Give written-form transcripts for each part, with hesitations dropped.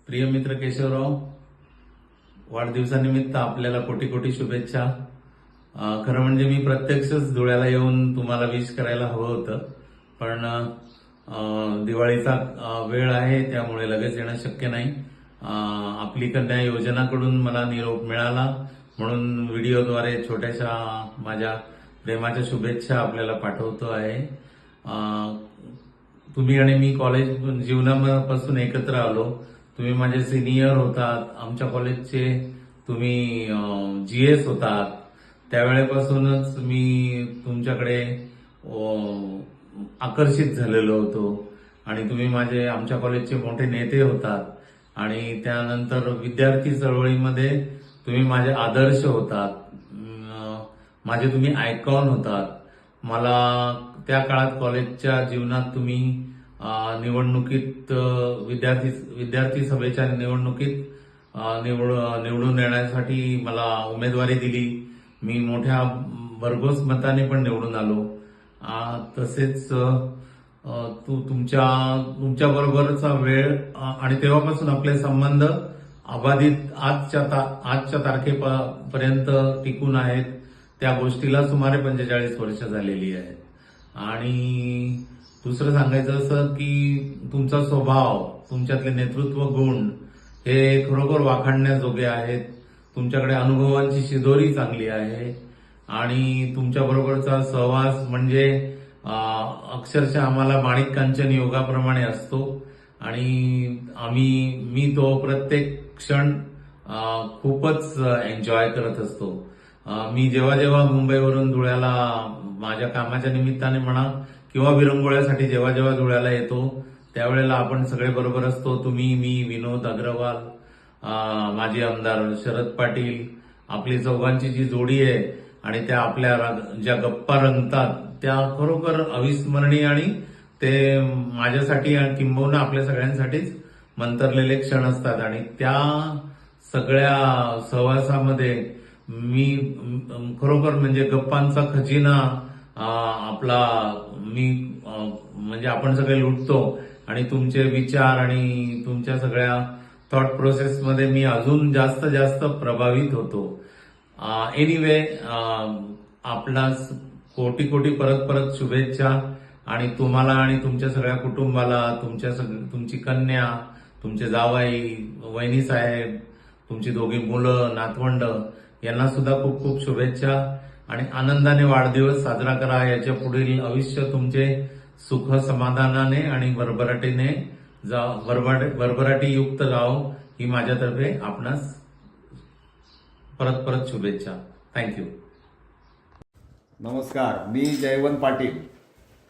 प्रिय मित्र केशवराव, वाढदिवसानिमित्त आपल्याला कोटी कोटी शुभेच्छा. खरं म्हणजे मी प्रत्यक्षच धुळ्याला येऊन तुम्हाला विश करायला हवं होतं, पण दिवाळीचा वेळ आहे, त्यामुळे लगेच येणं शक्य नाही. आपली कन्या योजनाकडून मला निरोप मिळाला, म्हणून व्हिडिओद्वारे छोट्याशा माझ्या प्रेमाच्या शुभेच्छा आपल्याला पाठवतो आहे. तुम्ही आणि मी कॉलेज जीवनापासून एकत्र आलो. तुम्ही माझे सिनियर होतात, आमच्या कॉलेजचे तुम्ही GS होतात. त्यावेळेपासूनच मी तुमच्याकडे आकर्षित झालेलो होतो आणि तुम्ही आमच्या कॉलेजचे मोठे नेते होतात आणि त्यानंतर विद्यार्थी चळवळीमध्ये तुम्ही माझे आदर्श होतात. माझे तुम्ही आयकॉन होतात. मला त्या काळात कॉलेजच्या जीवनात तुम्ही निवडणुकीत विद्यार्थी सभेच्या निवडणुकीत निवडून येण्यासाठी मला उमेदवारी दिली. मी मोठ्या भरघोस मताने पण निवडून आलो. तसेच तुमच्या बरोबरचा वेळ आणि तेव्हापासून आपले संबंध अबाधित आजच्या तारखेपर्यंत टिकून आहेत. त्या गोष्टीला सुमारे 45 वर्ष झालेली आहेत. आणि दुसरं सांगायचं असं की तुमचा स्वभाव, तुमच्यातले नेतृत्व गुण हे खरोखर वाखाणण्याजोगे आहेत. तुमच्याकडे अनुभवांची शिदोरी चांगली आहे आणि तुमच्याबरोबरचा सहवास म्हणजे अक्षरशः आम्हाला माणिक कांचन योगाप्रमाणे असतो आणि मी तो प्रत्येक क्षण खूपच एन्जॉय करत असतो. मी जेव्हा मुंबईवरून धुळ्याला माझ्या कामाच्या निमित्ताने म्हणा किंवा विरंगुळ्यासाठी जेव्हा धुळ्याला येतो, त्यावेळेला आपण सगळे बरोबर असतो. तुम्ही, मी, विनोद अग्रवाल, माजी आमदार शरद पाटील, आपली चौघांची जी जोडी आहे आणि त्या आपल्या ज्या गप्पा रंगतात त्या खरोखर अविस्मरणीय आणि ते माझ्यासाठी किंबहुना आपल्या सगळ्यांसाठीच मंतरलेले क्षण असतात. आणि त्या सगळ्या सहवासामध्ये मी खरोखर म्हणजे गप्पांचा खजिना म्हणजे आपण सगळे लुटतो आणि तुमचे विचार आणि तुमच्या सगळ्या थॉट प्रोसेसमध्ये मी अजून जास्त प्रभावित होतो. एनिवे, आपणास कोटी कोटी परत शुभेच्छा. आणि तुम्हाला आणि तुमच्या सगळ्या कुटुंबाला, तुमची कन्या, तुमचे जावाई, वहिनी साहेब, तुमची दोघी मुलं, नातवंड यांना सुद्धा खूप खूप शुभेच्छा. आणि आनंदाने वाढदिवस साजरा करा. याच्या पुढील आयुष्य तुमचे सुख समाधानाने आणि भरभराटी युक्त जावो ही माझ्यातर्फे आपणास परत शुभेच्छा. थँक्यू. नमस्कार, मी जयवंत पाटील,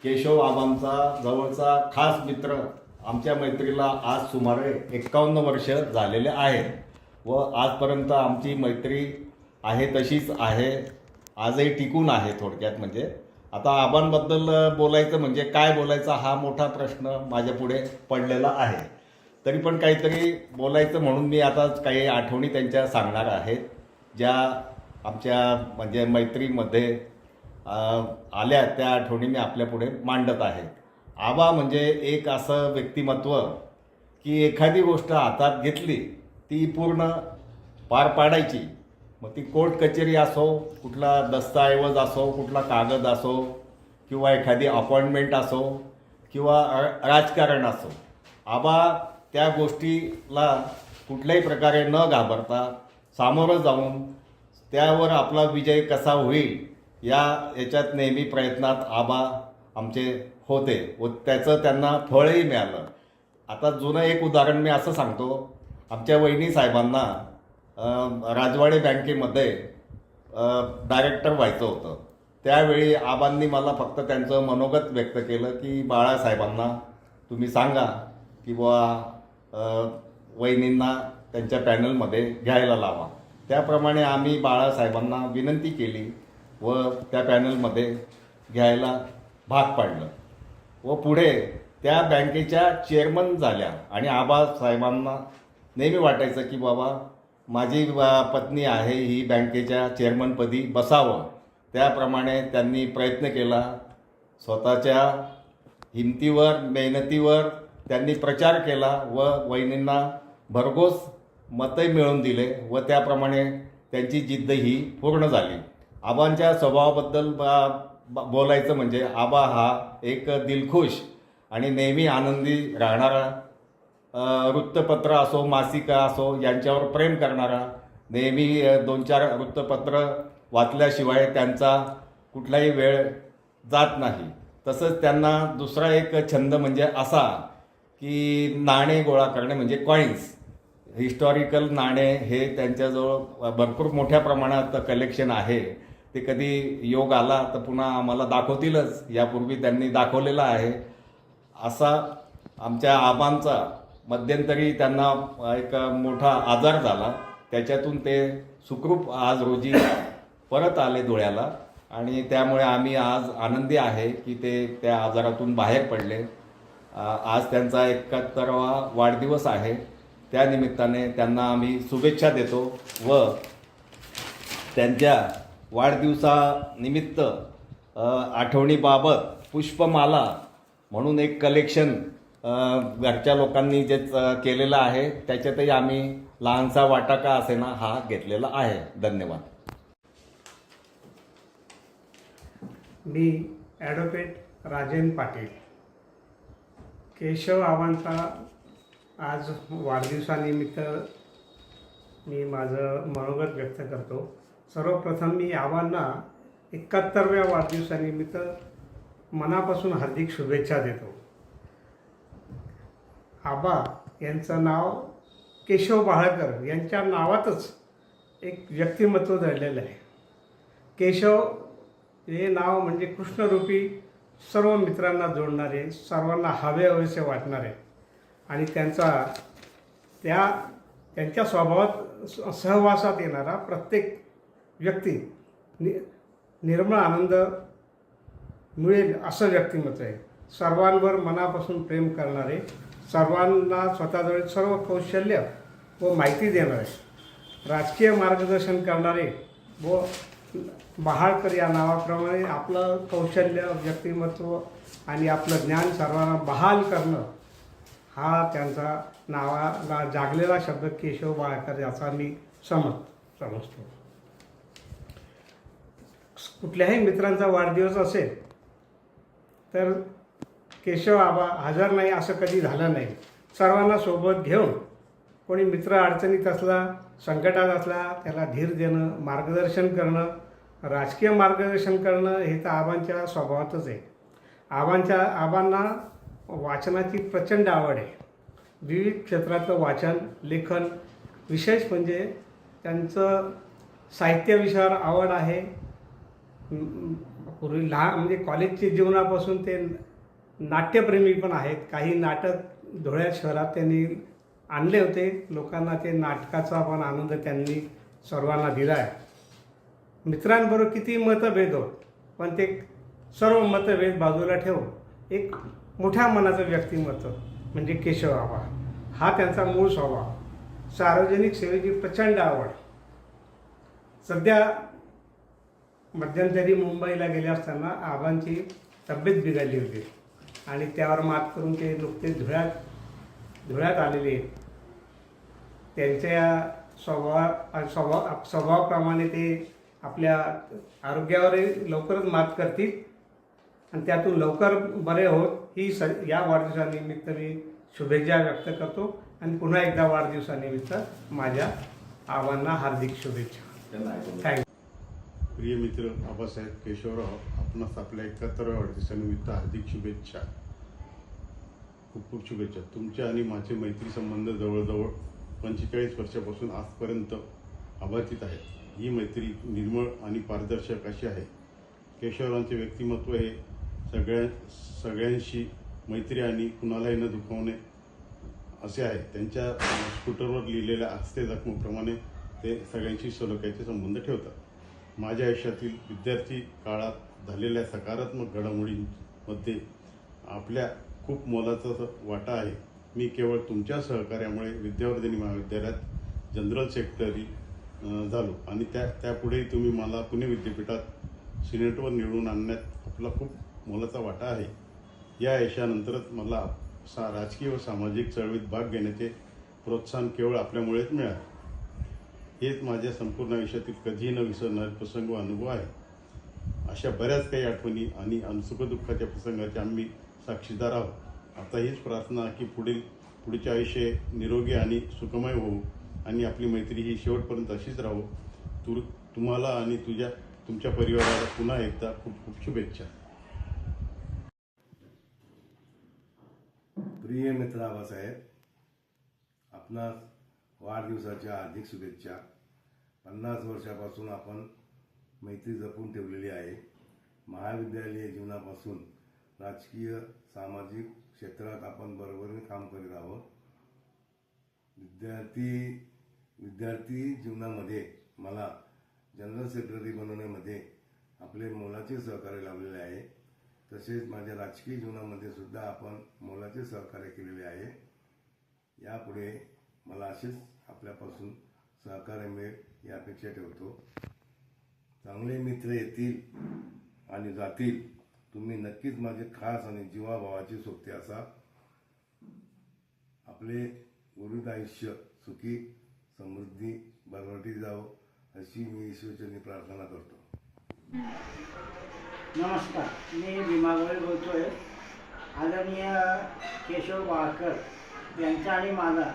केशव आबांचा जवळचा खास मित्र. आमच्या मैत्रीला आज सुमारे 51 वर्ष झालेले आहेत व आजपर्यंत आमची मैत्री आहे तशीच आहे, आजही टिकून आहे. थोडक्यात म्हणजे आता आबांबद्दल बोलायचं म्हणजे काय बोलायचं हा मोठा प्रश्न माझ्यापुढे पडलेला आहे. तरी पण काहीतरी बोलायचं म्हणून मी आता काही आठवणी त्यांच्या सांगणार आहेत, ज्या आमच्या म्हणजे मैत्रीमध्ये आल्या. त्या आठवणी मी आपल्यापुढे मांडत आहे. आबा म्हणजे एक असं व्यक्तिमत्व की एखादी गोष्ट हातात घेतली ती पूर्ण पार पाडायची. मग ती कोर्ट कचेरी असो, कुठला दस्तऐवज असो, कुठला कागद असो, किंवा एखादी अपॉइंटमेंट असो, किंवा राजकारण असो, आबा त्या गोष्टीला कुठल्याही प्रकारे न घाबरता सामोरं जाऊन त्यावर आपला विजय कसा होईल याच्यात नेहमी प्रयत्नात आबा आमचे होते व त्याचं त्यांना फळही मिळालं. आता जुनं एक उदाहरण मी असं सांगतो. आमच्या वहिनी साहेबांना राजवाडे बँकेमध्ये डायरेक्टर व्हायचं होतं. त्यावेळी आबांनी मला फक्त त्यांचं मनोगत व्यक्त केलं की बाळासाहेबांना तुम्ही सांगा की बुवा वहिनींना त्यांच्या पॅनलमध्ये घ्यायला लावा. त्याप्रमाणे आम्ही बाळासाहेबांना विनंती केली व त्या पॅनलमध्ये घ्यायला भाग पाडलं व पुढे त्या बँकेच्या चेअरमन झाल्या. आणि आबासाहेबांना नेहमी वाटायचं की बाबा माझी पत्नी आहे ही बँकेच्या चेअरमनपदी बसावं. त्याप्रमाणे त्यांनी प्रयत्न केला. स्वतःच्या हिमतीवर, मेहनतीवर त्यांनी प्रचार केला व वहिनींना भरघोस मतही मिळवून दिले व त्याप्रमाणे त्यांची जिद्द ही पूर्ण झाली. आबांच्या स्वभावाबद्दल बोलायचं म्हणजे आबा हा एक दिलखुश आणि नेहमी आनंदी राहणारा, वृत्तपत्र असो मासिका असो यांच्यावर प्रेम करणारा, नेहमी 2-4 वृत्तपत्र वाचल्याशिवाय त्यांचा कुठलाही वेळ जात नाही. तसंच त्यांना दुसरा एक छंद म्हणजे असा की नाणे गोळा करणे म्हणजे कॉईन्स, हिस्टॉरिकल नाणे हे त्यांच्याजवळ भरपूर मोठ्या प्रमाणात कलेक्शन आहे. ते कधी योग आला तर पुन्हा आम्हाला दाखवतीलच, यापूर्वी त्यांनी दाखवलेला आहे. असा आमच्या आबांचा मध्यंतरी त्यांना एक मोठा आजार झाला, त्याच्यातून ते सुखरूप आज रोजी परत आले धुळ्याला आणि त्यामुळे आम्ही आज आनंदी आहे की ते त्या आजारातून बाहेर पडले. आज त्यांचा 71वा वाढदिवस आहे. त्या निमित्ताने त्यांना आम्ही शुभेच्छा देतो व त्यांच्या वाढदिवसानिमित्त आठवणीबाबत पुष्पमाला म्हणून एक कलेक्शन घरच्या लोकांनी जे केलेलं आहे त्याच्यातही आम्ही लहानसा वाटा का असेना हा घेतलेला आहे. धन्यवाद. मी ॲडव्होकेट राजेन पाटील. केशव आबांचा आज वाढदिवसानिमित्त मी माझं मनोगत व्यक्त करतो. सर्वप्रथम मी आबांना 71व्या वाढदिवसानिमित्त मनापासून हार्दिक शुभेच्छा देतो. आबा यांचं नाव केशव बाहळकर यांच्या नावातच एक व्यक्तिमत्व दडलेलं आहे. केशव हे नाव म्हणजे कृष्णरूपी सर्व मित्रांना जोडणारे, सर्वांना हवेहवेसे वाटणारे आणि त्यांच्या स्वभावात सहवासात येणारा प्रत्येक व्यक्ती निर्मळ आनंद मिळेल असं व्यक्तिमत्व आहे. सर्वांवर मनापासून प्रेम करणारे, सर्वांना स्वतःजवळ सर्व कौशल्य व माहिती देणारे, राजकीय मार्गदर्शन करणारे व बहाळकर या नावाप्रमाणे आपलं कौशल्य, व्यक्तिमत्व आणि आपलं ज्ञान सर्वांना बहाल करणं हा त्यांचा नावाला जागलेला शब्द केशव बाळकर याचा मी समजतो. कुठल्याही मित्रांचा वाढदिवस असेल तर केशव आबा हजर नाही असं कधी झालं नाही. सर्वांना सोबत घेऊन, कोणी मित्र अडचणीत असला, संकटात असला त्याला धीर देणं, मार्गदर्शन करणं, राजकीय मार्गदर्शन करणं हे तर आबांच्या स्वभावातच आहे. आबांना वाचनाची प्रचंड आवड आहे. विविध क्षेत्रातलं वाचन, लेखन, विशेष म्हणजे त्यांचं साहित्य विषयावर आवड आहे. पूर्वी म्हणजे कॉलेजच्या जीवनापासून ते नाट्यप्रेमी पण आहेत. काही नाटक धुळ्या शहरात त्यांनी आणले होते. लोकांना ते नाटकाचा पण आनंद त्यांनी सर्वांना दिला आहे. मित्रांबरोबर किती मतभेद होत पण ते सर्व मतभेद बाजूला ठेवून एक मोठ्या मनाचं व्यक्तिमत्व म्हणजे केशव आबा हा त्यांचा मूळ स्वभाव. सार्वजनिक सेवेची प्रचंड आवड. सध्या मध्यंतरी मुंबईला गेले असताना आबांची तब्येत बिघडली होती आणि त्यावर मात करून ते नुकतेच धुळ्यात आलेले आहेत. त्यांच्या स्वभावाप्रमाणे ते आपल्या आरोग्यावरही लवकरच मात करतील आणि त्यातून लवकर बरे होत ही या वाढदिवसानिमित्त मी शुभेच्छा व्यक्त करतो आणि पुन्हा एकदा वाढदिवसानिमित्त माझ्या आबांना हार्दिक शुभेच्छा. थँक्यू. प्रिय मित्र आबासाहेब केशवराव, आपणास आपल्या 71व्या वाढदिवसानिमित्त हार्दिक शुभेच्छा. खूप खूप शुभेच्छा. तुमचे आणि माझे मैत्री संबंध जवळजवळ 45 वर्षापासून आजपर्यंत अबाधित आहेत. ही मैत्री निर्मळ आणि पारदर्शक अशी आहे. केशवरावांचे व्यक्तिमत्व हे सगळ्यांशी मैत्री आणि कुणालाही न दुखवणे असे आहे. त्यांच्या स्कूटरवर लिहिलेल्या हस्ते जखमेप्रमाणे ते सगळ्यांशी सलोख्याचे संबंध ठेवतात. माझ्या आयुष्यातील विद्यार्थी काळात झालेल्या सकारात्मक घडामोडींमध्ये आपल्या खूप मोलाचा वाटा आहे. मी केवळ तुमच्या सहकार्यामुळे विद्यावर्धिनी महाविद्यालयात जनरल सेक्रेटरी झालो आणि त्यापुढेही तुम्ही मला पुणे विद्यापीठात सिनेटवर निवडून आणण्यात आपला खूप मोलाचा वाटा आहे. या यशानंतरच मला राजकीय व सामाजिक चळवळीत भाग घेण्याचे प्रोत्साहन केवळ आपल्यामुळेच मिळालं. हेच माझ्या संपूर्ण आयुष्यातील कधीही न विसरणारे प्रसंग व अनुभव आहे. अशा बऱ्याच काही आठवणी आणि सुखदुःखाच्या प्रसंगाचे आम्ही साक्षीदार आहोत. आता हीच प्रार्थना की पुढचे आयुष्य निरोगी आणि सुखमय होऊ आणि आपली मैत्री ही शेवटपर्यंत अशीच राहू. तुम्हाला आणि तुमच्या परिवाराला पुन्हा एकदा खूप खूप शुभेच्छा. प्रिय मित्र आबासाहेब, आपणास वाढदिवसाच्या हार्दिक शुभेच्छा. 50 वर्षापासून आपण मैत्री जपून ठेवलेली आहे. महाविद्यालयीन जीवनापासून राजकीय सामाजिक क्षेत्रात आपण बरोबरीने काम करीत आहोत. विद्यार्थी जीवनामध्ये मला जनरल सेक्रेटरी बनवण्यामध्ये आपले मोलाचे सहकार्य लाभलेले आहे. तसेच माझ्या राजकीय जीवनामध्ये सुद्धा आपण मोलाचे सहकार्य केलेले आहे. यापुढे मला असेच आपल्यापासून सहकार्य मिळेल या अपेक्षा ठेवतो. चांगले मित्र येतील आणि जातील. तुम्ही नक्कीच माझे खास आणि जीवाभावाचे सोबते असा. आपले उर्वरित आयुष्य सुखी समृद्धी भरभराटी जावो अशी मी ईश्वरचरणी प्रार्थना करतो. नमस्कार, मी भीमागोळे बोलतोय. आदरणीय केशव वाळकर यांचा आणि माझा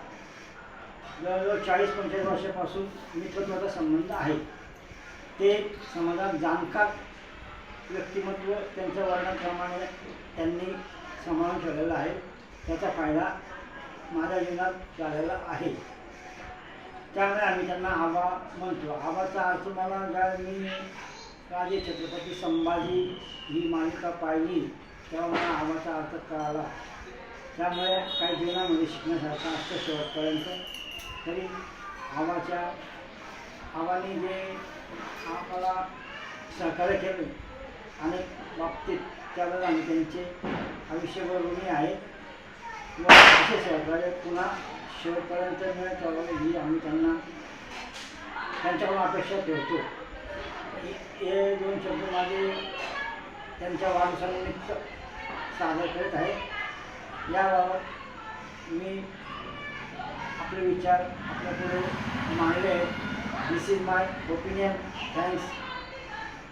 जवळजवळ 40-45 वर्षापासून मित्रत्वाचा संबंध आहे. ते समाजात जाणकार व्यक्तिमत्व त्यांच्या वर्णाप्रमाणे त्यांनी सांभाळून ठेवलेला आहे. त्याचा फायदा माझ्या जीवनात झालेला आहे. त्यामुळे आम्ही त्यांना आबा म्हणतो. आबाचा अर्थ मला ज्या मी राजे छत्रपती संभाजी ही मालिका पाहिली तेव्हा मला आबाचा अर्थ कळाला. त्यामुळे काही जीवनामध्ये शिकण्यासारखं असतं शेवटपर्यंत. तरी आबाने जे आम्हाला सहकार्य केले अनेक बाबतीत त्याबद्दल आम्ही त्यांचे आयुष्यभर ऋणी आहे व असे सहकार्य पुन्हा शेवटपर्यंत मिळत राहावं ही आम्ही त्यांच्याकडून अपेक्षा ठेवतो. हे 2 शब्द माझे त्यांच्या वाढदिवसानिमित्त सादर करीत आहे. याबाबत मी आपले विचार आपल्यापुढे मांडले. दिस इज माय ओपिनियन. थँक्स.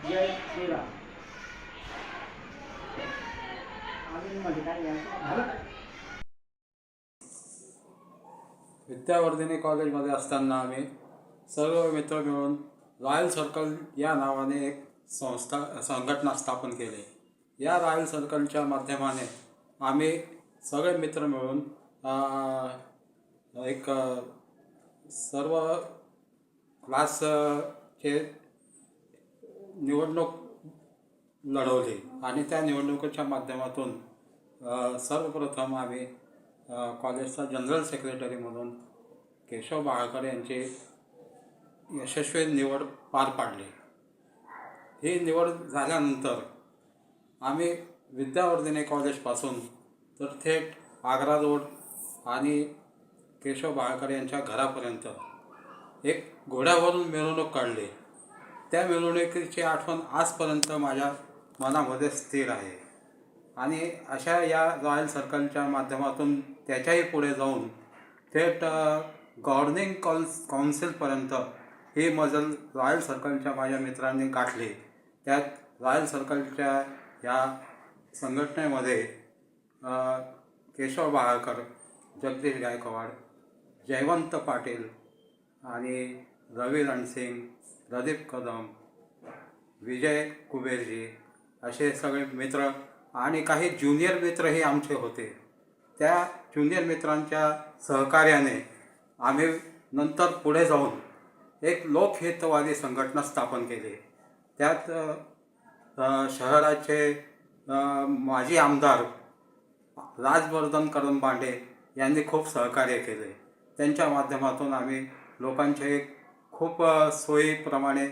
जय श्रीराम. मध्ये काय झालं? विद्यावर्धिनी कॉलेजमध्ये असताना आम्ही सर्व मित्र मिळून रॉयल सर्कल या नावाने एक संघटना स्थापन केली. या रॉयल सर्कलच्या माध्यमाने आम्ही सगळे मित्र मिळून एक सर्व क्लासचे निवडणूक लढवली आणि त्या निवडणुकीच्या माध्यमातून सर्वप्रथम आम्ही कॉलेजचा जनरल सेक्रेटरी म्हणून केशव वाळकर यांची यशस्वी निवड पार पाडली. ही निवड झाल्यानंतर आम्ही विद्यावर्धिनी कॉलेजपासून तर थेट आग्रा रोड आणि केशव वाळकर यांच्या घरापर्यंत एक घोड्यावरून मिरवणूक काढली. त्या मिरवणुकीची आठवण आजपर्यंत माझ्या मनामध्ये स्थिर आहे. आणि अशा या रॉयल सर्कलच्या माध्यमातून त्याच्याही पुढे जाऊन थेट गव्हर्निंग काउन्सिलपर्यंत ही मजल रॉयल सर्कलच्या माझ्या मित्रांनी गाठली. त्यात रॉयल सर्कलच्या या संघटनेमध्ये केशव वाळकर, जगदीश गायकवाड, जयवंत पाटील आणि रवी रणसिंग, प्रदीप कदम, विजय कुबेरजी असे सगळे मित्र आणि काही ज्युनियर मित्रही आमचे होते. त्या ज्युनियर मित्रांच्या सहकार्याने आम्ही नंतर पुढे जाऊन एक लोकहितवादी संघटना स्थापन केली. त्यात शहराचे माजी आमदार राजवर्धन करंबांडे यांनी खूप सहकार्य केले. त्यांच्या माध्यमातून आम्ही लोकांचे खूप सोयीप्रमाणे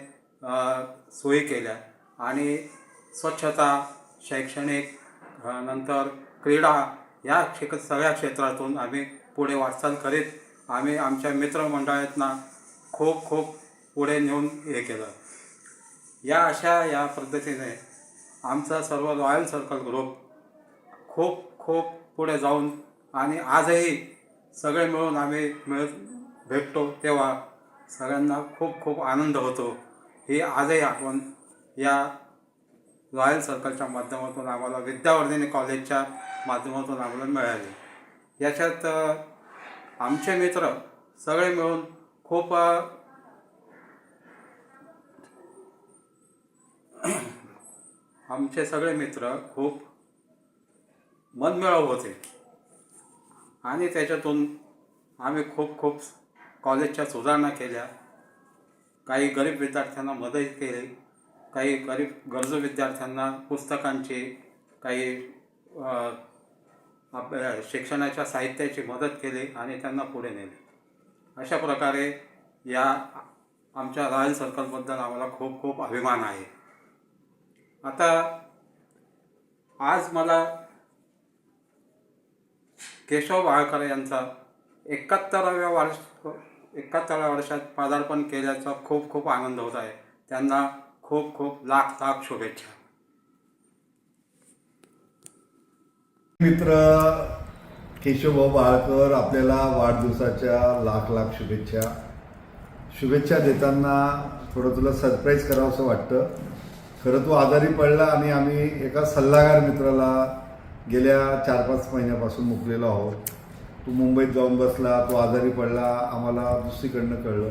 सोयी केल्या आणि स्वच्छता, शैक्षणिक, नंतर क्रीडा या सगळ्या क्षेत्रातून आम्ही पुढे वाटचाल करीत आम्ही आमच्या मित्रमंडळांना खूप खूप पुढे नेऊन हे केलं. या पद्धतीने आमचा सर्व रॉयल सर्कल ग्रुप खूप खूप पुढे जाऊन आणि आजही सगळे मिळून आम्ही भेटतो तेव्हा सगळ्यांना खूप खूप आनंद होतो. ही आजही आठवण या रॉयल सर्कलच्या माध्यमातून आम्हाला विद्यावर्धिनी कॉलेजच्या माध्यमातून आम्हाला मिळाली. याच्यात आमचे मित्र सगळे मिळून खूप आमचे सगळे मित्र खूप मनमिळाऊ होते आणि त्याच्यातून आम्ही खूप खूप कॉलेजच्या सुधारणा केल्या. काही गरीब विद्यार्थ्यांना मदत केली, काही गरीब गरजू विद्यार्थ्यांना पुस्तकांची, काही आपल्या शिक्षणाच्या साहित्याची मदत केली आणि त्यांना पुढे नेले. अशा प्रकारे या आमच्या रॉयल सर्कलबद्दल आम्हाला खूप खूप अभिमान आहे. आता आज मला केशव वाळकर यांचा 71व्या वर्षात पदार्पण केल्याचा खूप खूप आनंद होत आहे. त्यांना खूप खूप लाख लाख शुभेच्छा. मित्र केशवभाऊ वाळकर, आपल्याला वाढदिवसाच्या लाख लाख शुभेच्छा. शुभेच्छा देताना थोडं तुला सरप्राईज करावं असं वाटतं. खरं तू आजारी पडला आणि आम्ही एका सल्लागार मित्राला गेल्या 4-5 महिन्यापासून मुकलेलो आहोत. तू मुंबईत जाऊन बसला, तू आजारी पडला, आम्हाला दुसरीकडनं कळलं.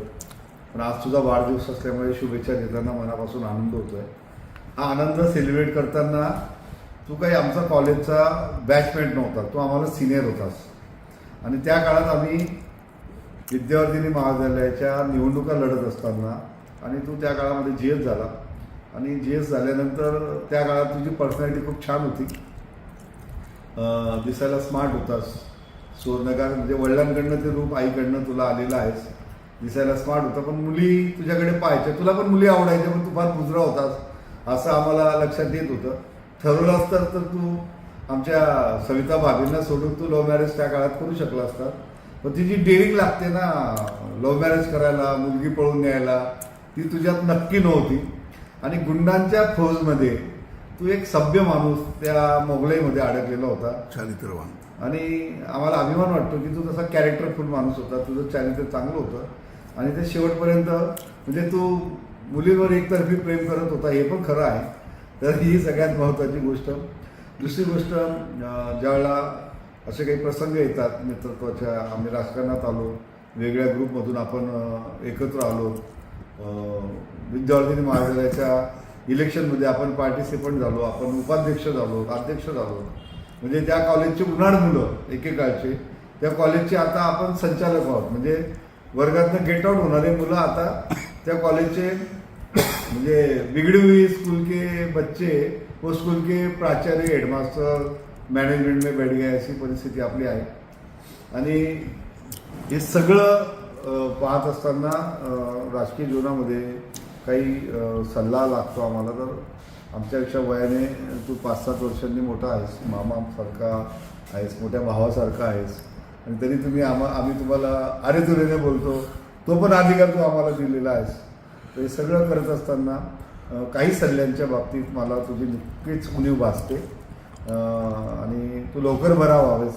पण आज तुझा वाढदिवस असल्यामुळे शुभेच्छा देताना मनापासून आनंद होतो आहे. हा आनंद सेलिब्रेट करताना तू काही आमचा कॉलेजचा बॅचमेट नव्हता, तू आम्हाला सिनियर होतास. आणि त्या काळात आम्ही विद्यावर्धिनी महाविद्यालयाच्या निवडणुका लढत असताना आणि तू त्या काळामध्ये GS झाला आणि GS झाल्यानंतर त्या काळात तुझी पर्सनॅलिटी खूप छान होती. दिसायला स्मार्ट होतास. सुवर्णकार म्हणजे वडिलांकडनं ते रूप आईकडनं तुला आलेलं आहेस. दिसायला स्मार्ट होता, पण मुली तुझ्याकडे पाहायच्या, तुला पण मुली आवडायच्या, पण तू फार बुजरा होतास असं आम्हाला लक्षात येत होतं. ठरवलं असतं तर तू आमच्या सविता भाभींना सोडून तू लव्ह मॅरेज त्या काळात करू शकला असता. पण ती जी डेअरिंग लागते ना लव्ह मॅरेज करायला, मुलगी पळून न्यायला, ती तुझ्यात नक्की नव्हती. आणि गुंडांच्या फौजमध्ये तू एक सभ्य माणूस त्या मोगलाईमध्ये अडकलेला होता, चारित्र्यवान. आणि आम्हाला अभिमान वाटतो की तू तसा कॅरेक्टरफुल माणूस होता. तुझं चारित्र्य चांगलं होतं आणि ते शेवटपर्यंत म्हणजे तू मुलींवर एकतर्फी प्रेम करत होता, हे पण खरं आहे. तर ही सगळ्यात महत्त्वाची गोष्ट. दुसरी गोष्ट, ज्यावेळेला असे काही प्रसंग येतात नेतृत्वाच्या, आम्ही राजकारणात आलो, वेगळ्या ग्रुपमधून आपण एकत्र आलो, विद्यावर्धिनी महाविद्यालयाच्या इलेक्शनमध्ये आपण पार्टिसिपंट झालो, आपण उपाध्यक्ष झालो, अध्यक्ष झालो. म्हणजे त्या कॉलेजचे उन्हाळ मुलं एकेकाळचे, त्या कॉलेजचे आता आपण संचालक आहोत. म्हणजे वर्गातनं गेट आउट होणारे मुलं आता त्या कॉलेजचे म्हणजे बिगड़ी हुई स्कूल के बच्चे वो स्कूल के प्राचार्य, हेडमास्टर, मॅनेजमेंट में बैठ गए, अशी परिस्थिती आपली आहे. आणि हे सगळं पाहत असताना राजकीय जीवनामध्ये काही सल्ला लागतो आम्हाला. तर आमच्यापेक्षा वयाने तू 5-7 वर्षांनी मोठा आहेस, मामासारखा आहेस, मोठ्या भावासारखा आहेस, आणि तरी आम्ही तुम्हाला अरे तुरेने बोलतो, तो पण अधिकार तू आम्हाला दिलेला आहेस. तर हे सगळं करत असताना काही सल्ल्यांच्या बाबतीत मला तुझी नक्कीच उणीव भासते. आणि तू लवकर बरा व्हावेस.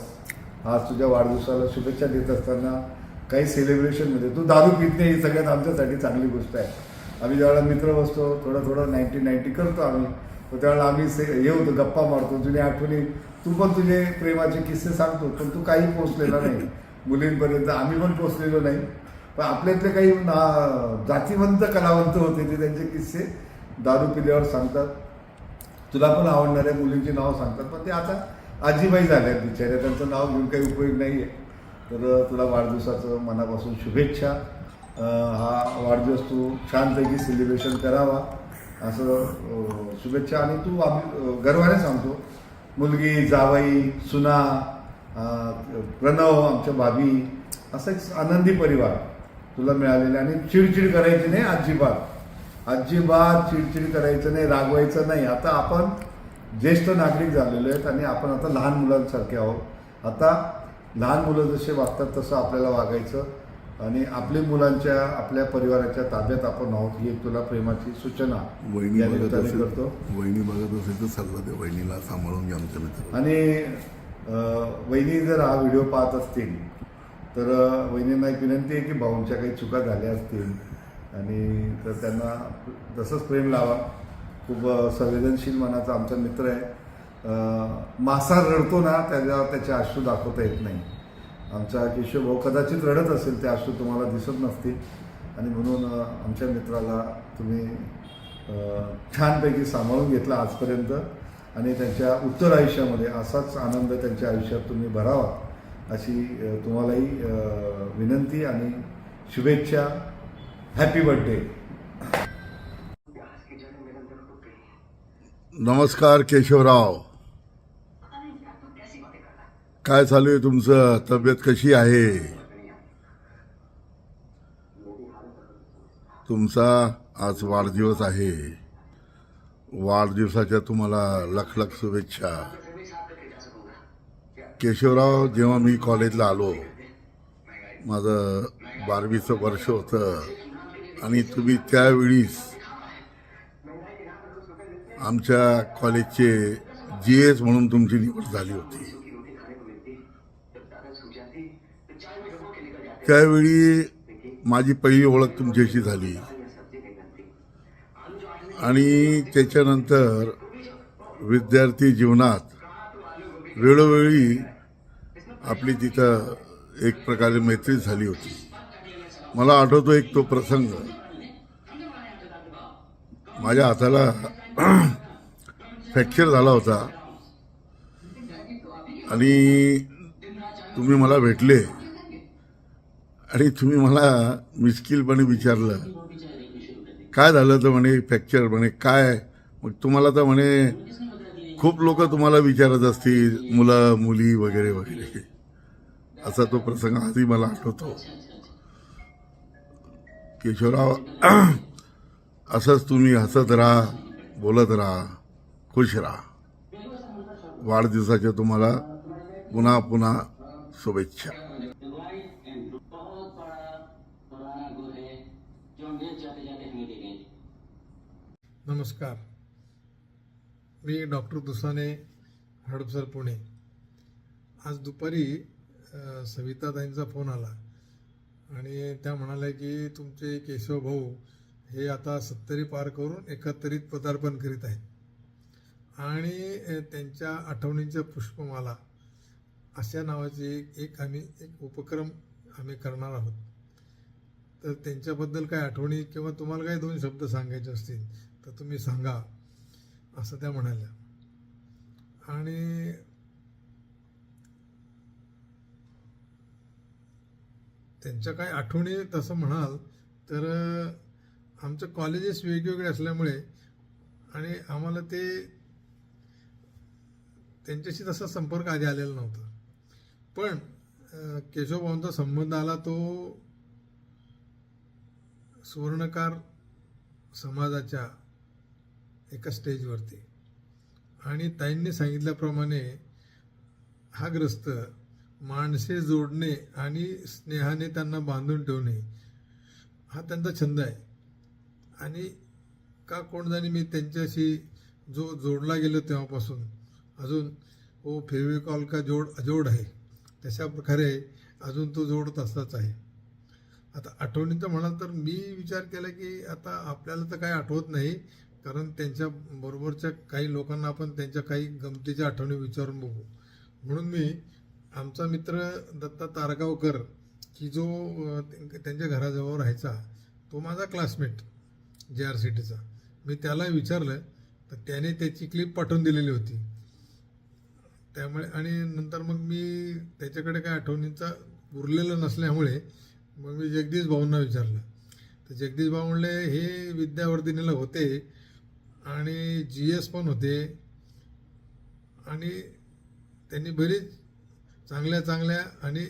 आज तुझ्या वाढदिवसाला शुभेच्छा देत असताना काही सेलिब्रेशनमध्ये तू दारू पित नाही, ही सगळ्यात आमच्यासाठी चांगली गोष्ट आहे. आम्ही ज्यावेळेला मित्र बसतो, थोडं 90 करतो आम्ही, तर त्यावेळेला आम्ही हे होतो, गप्पा मारतो, जुन्या आठवणी. तू पण तुझे प्रेमाचे किस्से सांगतो, पण तू काही पोचलेला नाही मुलींपर्यंत, आम्ही पण पोचलेलो नाही. पण आपल्यातले काही जातीवंत कलावंत होते, ते त्यांचे किस्से दारू पिल्यावर सांगतात. तुला पण आवडणाऱ्या मुलींची नावं सांगतात, पण ते आता आजीबाई झाल्या आहेत बिचाऱ्या, त्यांचं नाव घेऊन काही उपयोग नाही आहे. तर तुला वाढदिवसाचं मनापासून शुभेच्छा. हा वाढदिवस तू छानपैकी सेलिब्रेशन करावा असं शुभेच्छा. आणि तू आम्ही गर्वाने सांगतो, मुलगी, जावई, सुना, प्रणव, आमच्या भाभी, असं एक आनंदी परिवार तुला मिळालेला. आणि चिडचिड करायची नाही, अजिबात चिडचिड करायचं नाही, रागवायचं नाही. आता आपण ज्येष्ठ नागरिक झालेलो आहेत आणि आपण आता लहान मुलांसारखे आहोत. आता लहान मुलं जसे वागतात तसं आपल्याला वागायचं आणि आपल्या मुलांच्या, आपल्या परिवाराच्या ताब्यात आपण आहोत, ही एक तुला प्रेमाची सूचना वहिनी या बघत निमित्ताने असेल करतो. वहिनी बघत असेल तर सल्ला दे, वहिनीला सांभाळून घ्या आमच्या मित्र. आणि वहिनी जर हा व्हिडिओ पाहत असतील तर वहिनींना एक विनंती आहे की भाऊंच्या काही चुका झाल्या असतील आणि तर त्यांना तसंच प्रेम लावा. खूप संवेदनशील मनाचा आमचा मित्र आहे. मासा रडतो ना त्याचे अश्रू दाखवता येत नाही. आमचा केशव भाऊ कदाचित रडत असेल, ते अश्रू तुम्हाला दिसत नसतील आणि म्हणून आमच्या मित्राला तुम्ही छानपैकी सांभाळून घेतला आजपर्यंत आणि त्यांच्या उत्तर आयुष्यामध्ये असाच आनंद त्यांच्या आयुष्यात तुम्ही भरावा अशी तुम्हालाही विनंती आणि शुभेच्छा. Happy birthday. नमस्कार केशवराव, काय चालू आहे तुमचं? तब्येत कशी आहे तुमचा? आज वाढदिवस आहे. वाढदिवसाच्या तुम्हाला लख लख शुभेच्छा. केशवराव, जेव्हा मी कॉलेजला आलो, माझं 12वीचं वर्ष होतं आणि तुम्ही त्यावेळीस आमच्या कॉलेजचे GS म्हणून तुमची निवड झाली होती. त्यावेळी माझी पहिली ओळख तुमच्याशी झाली आणि त्याच्यानंतर विद्यार्थी जीवनात वेळोवेळी आपली तिथं एक प्रकारे मैत्री झाली होती. मला आठवतो एक तो प्रसंग, माझ्या हाताला फ्रॅक्चर झाला होता आणि तुम्ही मला भेटले आणि तुम्ही मला मिश्किलपणे विचारलं काय झालं. तर म्हणे फ्रॅक्चर. म्हणे काय? मग तुम्हाला तर म्हणे खूप लोक तुम्हाला विचारत असतील, मुलं मुली वगैरे वगैरे. असा तो प्रसंग आजही मला आठवतो. केशवराव, असंच तुम्ही हसत राहा, बोलत राहा, खुश राहा. वाढदिवसाच्या तुम्हाला पुन्हा पुन्हा शुभेच्छा. नमस्कार, मी डॉक्टर दुसाने, हडपसर, पुणे. आज दुपारी सविताताईंचा फोन आला आणि त्या म्हणाल्या की तुमचे केशव भाऊ हे आता 70 पार करून 71 पदार्पण करीत आहेत आणि त्यांच्या आठवणींच्या पुष्पमाला अशा नावाची एक उपक्रम आम्ही करणार आहोत. तर त्यांच्याबद्दल काय आठवणी किंवा तुम्हाला काही 2 शब्द सांगायचे असतील तर तुम्ही सांगा, असं त्या म्हणाल्या. आणि त्यांच्या काही आठवणी तसं म्हणाल तर आमचं कॉलेजेस वेगवेगळे असल्यामुळे आणि आम्हाला त्यांच्याशी तसा संपर्क आधी आलेला नव्हता. पण केशवभाऊंचा संबंध आला तो सुवर्णकार समाजाच्या एका स्टेजवरती आणि ताईंनी सांगितल्याप्रमाणे हा ग्रस्त माणसे जोडणे आणि स्नेहाने त्यांना बांधून ठेवणे हा त्यांचा छंद आहे. आणि का कोण जाणे मी त्यांच्याशी जो जोडला गेलो तेव्हापासून अजून वो फेविकॉल का जोड अजोड आहे तशा प्रकारे अजून तो जोड तसाच आहे. आता आठवणींचं म्हणाल तर मी विचार केला की आता आपल्याला तर काही आठवत नाही, कारण त्यांच्या बरोबरच्या काही लोकांना आपण त्यांच्या काही गमतीच्या आठवणी विचारून बघू. म्हणून मी आमचा मित्र दत्ता तारगावकर की जो त्यांच्या घराजवळ राहायचा, तो माझा क्लासमेट JRCTचा, मी त्याला विचारलं तर त्याने त्याची क्लिप पाठवून दिलेली होती. त्यामुळे आणि नंतर मग मी त्याच्याकडे काय आठवणींचा उरलेलं नसल्यामुळे मग मी जगदीश भाऊंना विचारलं. तर जगदीश भाऊ म्हणले हे विद्यावर्धिनीला होते आणि GS पण होते आणि त्यांनी बरीच चांगल्या चांगल्या आणि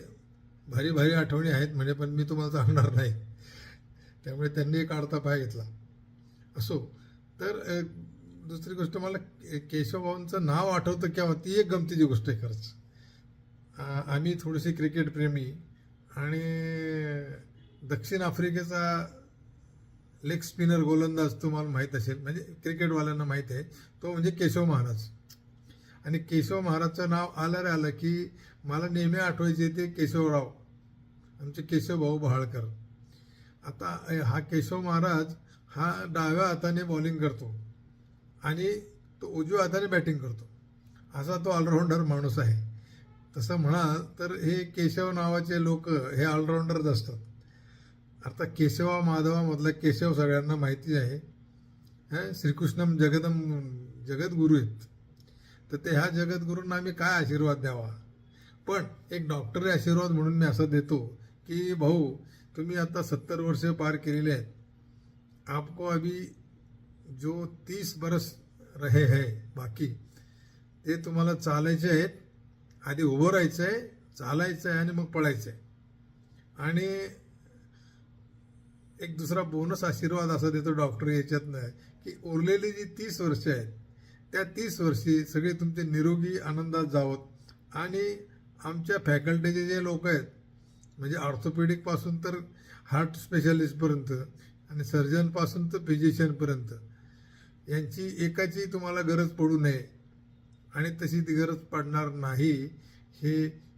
भारी भारी आठवणी आहेत म्हणे, पण मी तुम्हाला सांगणार नाही. त्यामुळे त्यांनी एक आडता पाय घेतला. असो, तर दुसरी गोष्ट मला केशवभाऊंचं नाव आठवतं केव्हा, ती एक गमतीची गोष्ट आहे खरंच. आम्ही थोडेसे क्रिकेटप्रेमी आणि दक्षिण आफ्रिकेचा लेग स्पिनर गोलंदाज तुम्हाला माहीत असेल, म्हणजे क्रिकेटवाल्यांना माहीत आहे, तो म्हणजे केशव महाराज. आणि केशव महाराजचं नाव आलं की मला नेहमी आठवायचे ते केशवराव. आमचे केशवभाऊ बहाळकर. आता हा केशव महाराज हा डाव्या हाताने बॉलिंग करतो आणि तो उजव्या हाताने बॅटिंग करतो, असा तो ऑलराऊंडर माणूस आहे. तसं म्हणाल तर हे केशव नावाचे लोक हे ऑलराऊंडरच असतात. आता केशवा माधवामधला केशव सगळ्यांना माहिती आहे. श्रीकृष्णम जगद्गुरू आहेत. तर ते ह्या जगद्गुरूंना आम्ही काय आशीर्वाद द्यावा. पण एक डॉक्टरी आशीर्वाद म्हणून मी असं देतो की भाऊ, तुम्ही आता 70 वर्ष पार केलेले आहेत. आपको अभी जो 30 बरस रहे है बाकी, ते तुम्हाला चालायचे आहेत. आधी उभं राहायचं आहे, चालायचं आहे आणि मग पळायचं आहे. आणि एक दुसरा बोनस आशीर्वाद असा देतो डॉक्टर याच्यातनं की उरलेली जी 30 वर्ष आहेत त्या 30 वर्षी सगळे तुमचे निरोगी आनंदात जावत. आणि आमच्या फॅकल्टीचे जे लोक आहेत, म्हणजे ऑर्थोपेडिकपासून तर हार्ट स्पेशालिस्टपर्यंत आणि सर्जनपासून तर फिजिशियनपर्यंत, यांची एकाची तुम्हाला गरज पडू नये आणि तशी ती गरज पडणार नाही, हे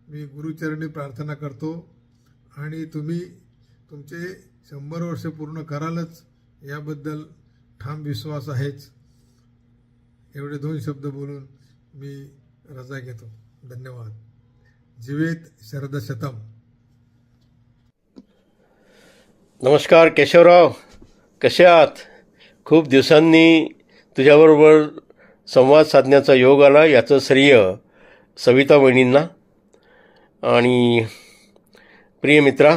मी गुरुचरणी प्रार्थना करतो. आणि तुम्ही तुमचे 100 वर्ष पूर्ण करालच याबद्दल ठाम विश्वास आहेच. एवढे 2 शब्द बोलून मी रजा घेतो. धन्यवाद. जीवेत शरदशतम. नमस्कार केशवराव, कसे आहात? खूप दिवसांनी तुझ्याबरोबर संवाद साधण्याचा योग आला. याचं श्रेय सविता वहिनींना आणि प्रिय मित्रा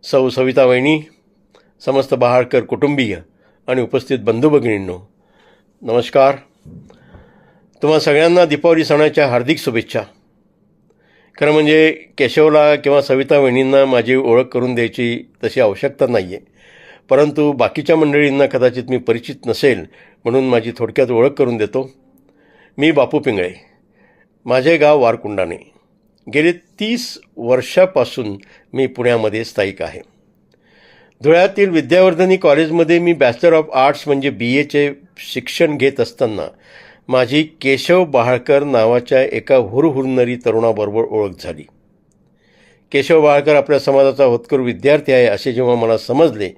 सौ सविता वहिनी, समस्त बहाळकर कुटुंबीय आणि उपस्थित बंधू भगिनींनो, नमस्कार. तुम्हा सगळ्यांना दीपावली सणाच्या हार्दिक शुभेच्छा. खरं म्हणजे केशवला किंवा सविता वहिनींना माझी ओळख करून द्यायची तशी आवश्यकता नाही आहे, परंतु बाकीच्या मंडळींना कदाचित मी परिचित नसेल म्हणून माझी थोडक्यात ओळख करून देतो. मी बापू पिंगळे, माझे गाव वारकुंडाणे. गेले 30 वर्षापासून मी पुण्यामध्ये स्थायिक आहे. धुळ्यातील विद्यावर्धनी कॉलेजमध्ये मी बॅचलर ऑफ आर्ट्स म्हणजे BAचे शिक्षण घेत असताना माझी केशव बहाळकर नावाच्या एका हुरहुरणारी तरुणाबरोबर ओळख झाली. केशव बहाळकर आपल्या समाजाचा होतकरू विद्यार्थी आहे असे जेव्हा मला समजले,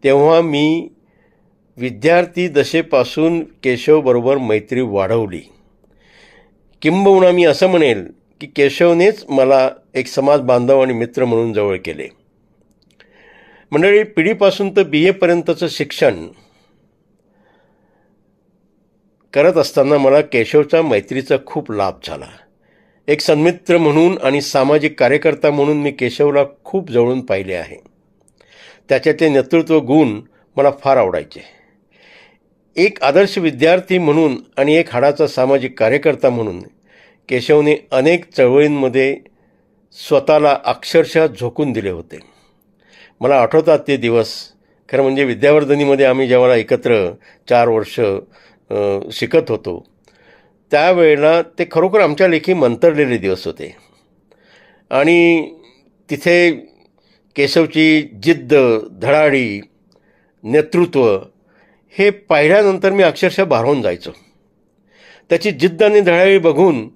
तेव्हा मी विद्यार्थी दशेपासून केशवबरोबर मैत्री वाढवली. किंबहुना मी असं म्हणेल की केशवनेच मला एक समाज बांधव आणि मित्र म्हणून जवळ केले. मंडळी, पिढीपासून तर BAपर्यंतचं शिक्षण करत असताना मला केशवच्या मैत्रीचा खूप लाभ झाला. एक सन्मित्र म्हणून आणि सामाजिक कार्यकर्ता म्हणून मी केशवला खूप जवळून पाहिले आहे. त्याच्याचे नेतृत्व गुण मला फार आवडायचे. एक आदर्श विद्यार्थी म्हणून आणि एक हाडाचा सामाजिक कार्यकर्ता म्हणून केशवने अनेक चळवळींमध्ये स्वतःला अक्षरशः झोकून दिले होते. मला आठवतात ते दिवस. खरं म्हणजे विद्यावर्धनीमध्ये आम्ही जेव्हा एकत्र 4 वर्ष शिकत होतो, त्यावेळेला ते खरोखर आमच्या लेखी मंतरलेले दिवस होते. आणि तिथे केशवची जिद्द, धडाडी, नेतृत्व हे पाहिल्यानंतर मी अक्षरशः भारावून जायचो. त्याची जिद्द आणि धडाडी बघून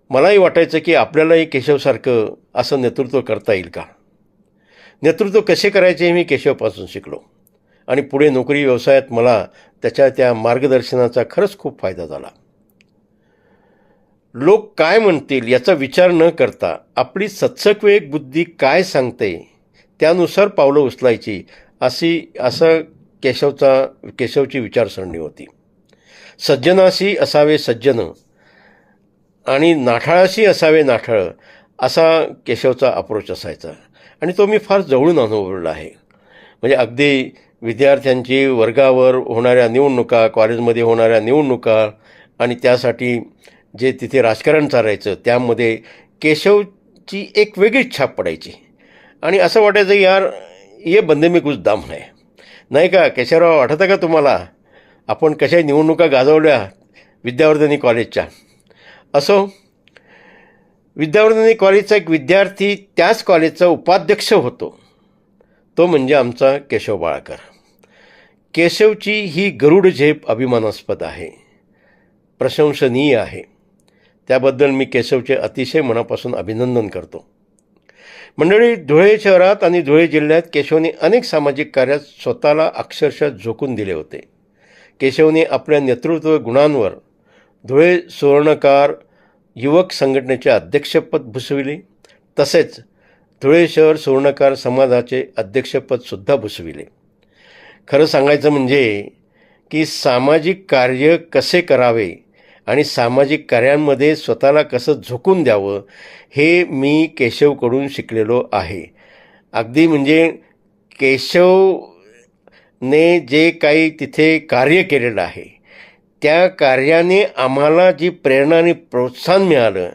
मलाही वाटायचं की आपल्यालाही केशवसारखं असं नेतृत्व करता येईल का. नेतृत्व कसे करायचे हे मी केशवपासून शिकलो आणि पुढे नोकरी व्यवसायात मला त्या मार्गदर्शनाचा खरंच खूप फायदा झाला. लोक काय म्हणतील याचा विचार न करता आपली सत्सविवेक बुद्धी काय सांगते त्यानुसार पावलं उचलायची असं केशवची विचारसरणी होती. सज्जनाशी असावे सज्जन आणि नाठाळाशी असावे नाठाळ असा केशवचा अप्रोच असायचा आणि तो मी फार जवळून अनुभवलेला आहे. म्हणजे अगदी विद्यार्थ्यांची वर्गावर होणाऱ्या निवडणुका, कॉलेजमध्ये होणाऱ्या निवडणुका आणि त्यासाठी जे तिथे राजकारण चालायचं त्यामध्ये केशवची एक वेगळीच छाप पडायची आणि असं वाटायचं यार ये बंदे में कुछ दम है. नाही का केशवराव, आठवतं का तुम्हाला आपण कशा निवडणुका गाजवल्या विद्यावर्धनी कॉलेजच्या? असो, विद्यावर्धनी कॉलेजचा एक विद्यार्थी त्याच कॉलेजचा उपाध्यक्ष होतो, तो म्हणजे आमचा केशव बहाळकर. केशवची ही गरुड झेप अभिमानास्पद आहे, प्रशंसनीय आहे. त्याबद्दल मी केशवचे अतिशय मनापासून अभिनंदन करतो. मंडळी, धुळे शहरात आणि धुळे जिल्ह्यात केशवने अनेक सामाजिक कार्यात स्वतःला अक्षरशः झोकून दिले होते. केशवने आपल्या नेतृत्व गुणांवर धुळे सुवर्णकार युवक संघटनेचे अध्यक्षपद भूषविले, तसेच धुळे शहर सुवर्णकार समाजाचे अध्यक्षपदसुद्धा भूषविले. खरं सांगायचं म्हणजे की सामाजिक कार्य कसे करावे आणि सामाजिक कार्यांमध्ये स्वतःला कसं झोकून द्यावं हे मी केशवकडून शिकलेलो आहे. अगदी म्हणजे केशवने जे काही तिथे कार्य केलेलं आहे त्या कार्याने आम्हाला जी प्रेरणा आणि प्रोत्साहन मिळालं